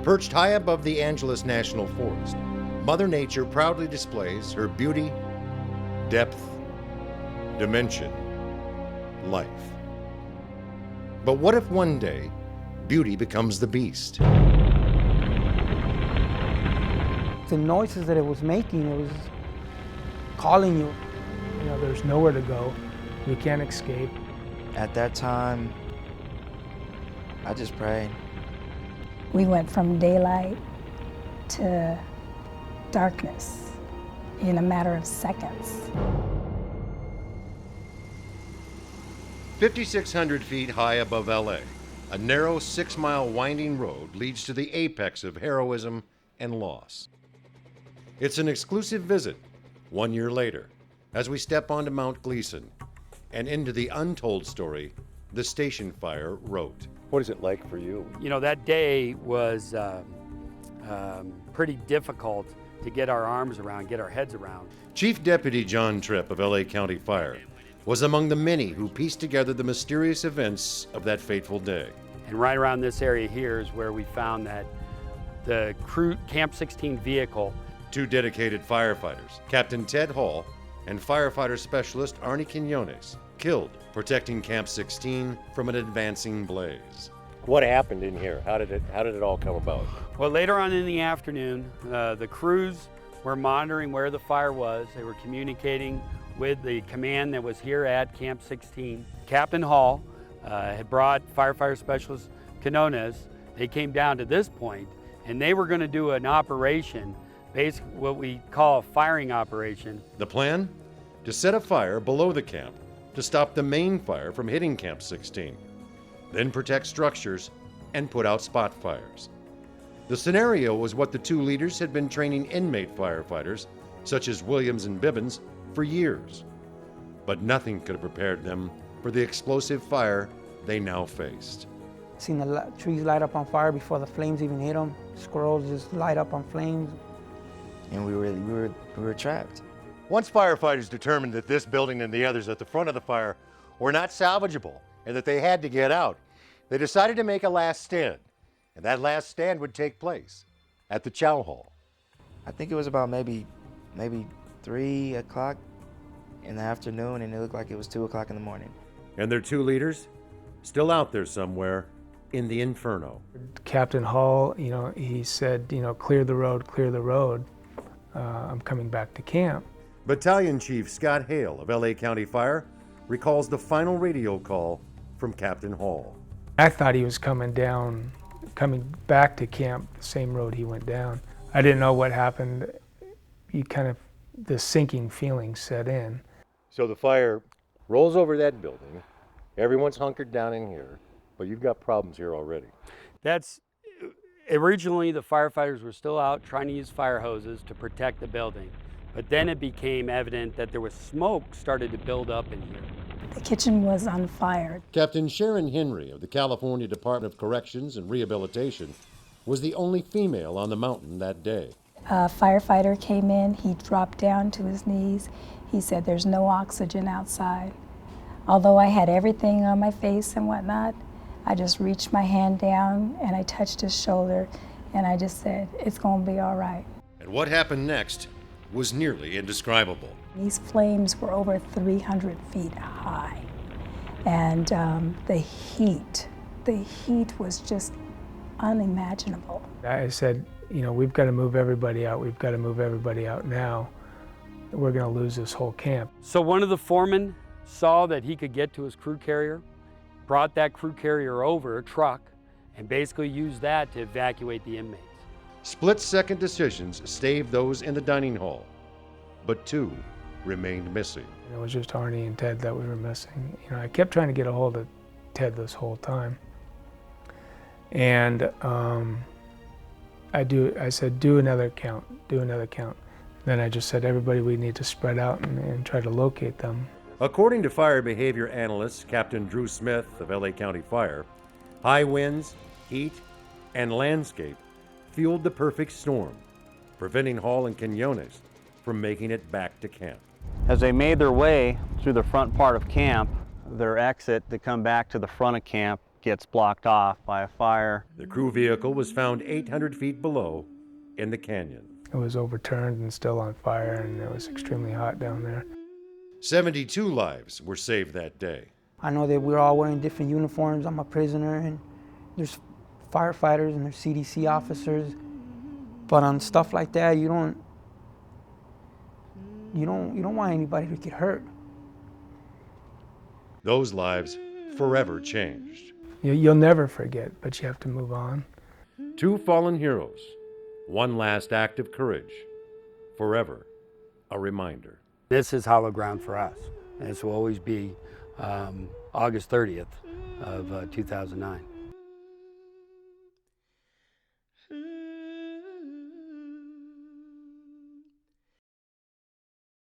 Perched high above the Angeles National Forest, Mother Nature proudly displays her beauty, depth, dimension, life. But what if one day, beauty becomes the beast? The noises that it was making, it was calling you. You know, there's nowhere to go. You can't escape. At that time, I just prayed. We went from daylight to darkness in a matter of seconds. 5,600 feet high above LA, a narrow 6-mile winding road leads to the apex of heroism and loss. It's an exclusive visit 1 year later as we step onto Mount Gleason and into the untold story the station fire wrote. What is it like for you? You know, that day was pretty difficult to get our arms around, get our heads around. Chief Deputy John Tripp of LA County Fire was among the many who pieced together the mysterious events of that fateful day. And right around this area here is where we found that the Camp 16 vehicle. 2 dedicated firefighters, Captain Ted Hall and firefighter specialist Arnie Quinones, killed protecting Camp 16 from an advancing blaze. What happened in here? How did it all come about? Well, later on in the afternoon, the crews were monitoring where the fire was. They were communicating with the command that was here at Camp 16. Captain Hall had brought firefighter specialist Quinones. They came down to this point, and they were going to do an operation, basically what we call a firing operation. The plan? To set a fire below the camp to stop the main fire from hitting Camp 16, then protect structures and put out spot fires. The scenario was what the 2 leaders had been training inmate firefighters, such as Williams and Bibbins, for years. But nothing could have prepared them for the explosive fire they now faced. Seen the trees light up on fire before the flames even hit them. Squirrels just light up on flames. And we were trapped. Once firefighters determined that this building and the others at the front of the fire were not salvageable and that they had to get out, they decided to make a last stand. And that last stand would take place at the Chow Hall. I think it was about maybe 3 o'clock in the afternoon, and it looked like it was 2 o'clock in the morning. And their 2 leaders, still out there somewhere in the inferno. Captain Hall, you know, he said, you know, clear the road, clear the road. I'm coming back to camp. Battalion Chief Scott Hale of LA County Fire recalls the final radio call from Captain Hall. I thought he was coming back to camp the same road he went down. I didn't know what happened. The sinking feeling set in. So the fire rolls over that building. Everyone's hunkered down in here, but you've got problems here already. That's originally the firefighters were still out trying to use fire hoses to protect the building. But then it became evident that there was smoke started to build up in here. The kitchen was on fire. Captain Sharon Henry of the California Department of Corrections and Rehabilitation was the only female on the mountain that day. A firefighter came in, he dropped down to his knees. He said, "There's no oxygen outside." Although I had everything on my face and whatnot, I just reached my hand down and I touched his shoulder and I just said, "It's gonna be all right." And what happened next was nearly indescribable. These flames were over 300 feet high. And the heat was just unimaginable. I said, you know, we've got to move everybody out. We've got to move everybody out now. We're going to lose this whole camp. So one of the foremen saw that he could get to his crew carrier, brought that crew carrier over, a truck, and basically used that to evacuate the inmates. Split-second decisions saved those in the dining hall, but 2 remained missing. It was just Arnie and Ted that we were missing. You know, I kept trying to get a hold of Ted this whole time. And I said, do another count. Then I just said, everybody, we need to spread out and try to locate them. According to fire behavior analyst Captain Drew Smith of LA County Fire, high winds, heat, and landscape fueled the perfect storm, preventing Hall and Quinones from making it back to camp. As they made their way through the front part of camp, their exit to come back to the front of camp gets blocked off by a fire. The crew vehicle was found 800 feet below in the canyon. It was overturned and still on fire, and it was extremely hot down there. 72 lives were saved that day. I know that we're all wearing different uniforms. I'm a prisoner, and there's firefighters and there's CDC officers. But on stuff like that, you don't want anybody to get hurt. Those lives forever changed. You'll never forget, but you have to move on. 2 fallen heroes, one last act of courage, forever a reminder. This is hollow ground for us. And this will always be August 30th of 2009.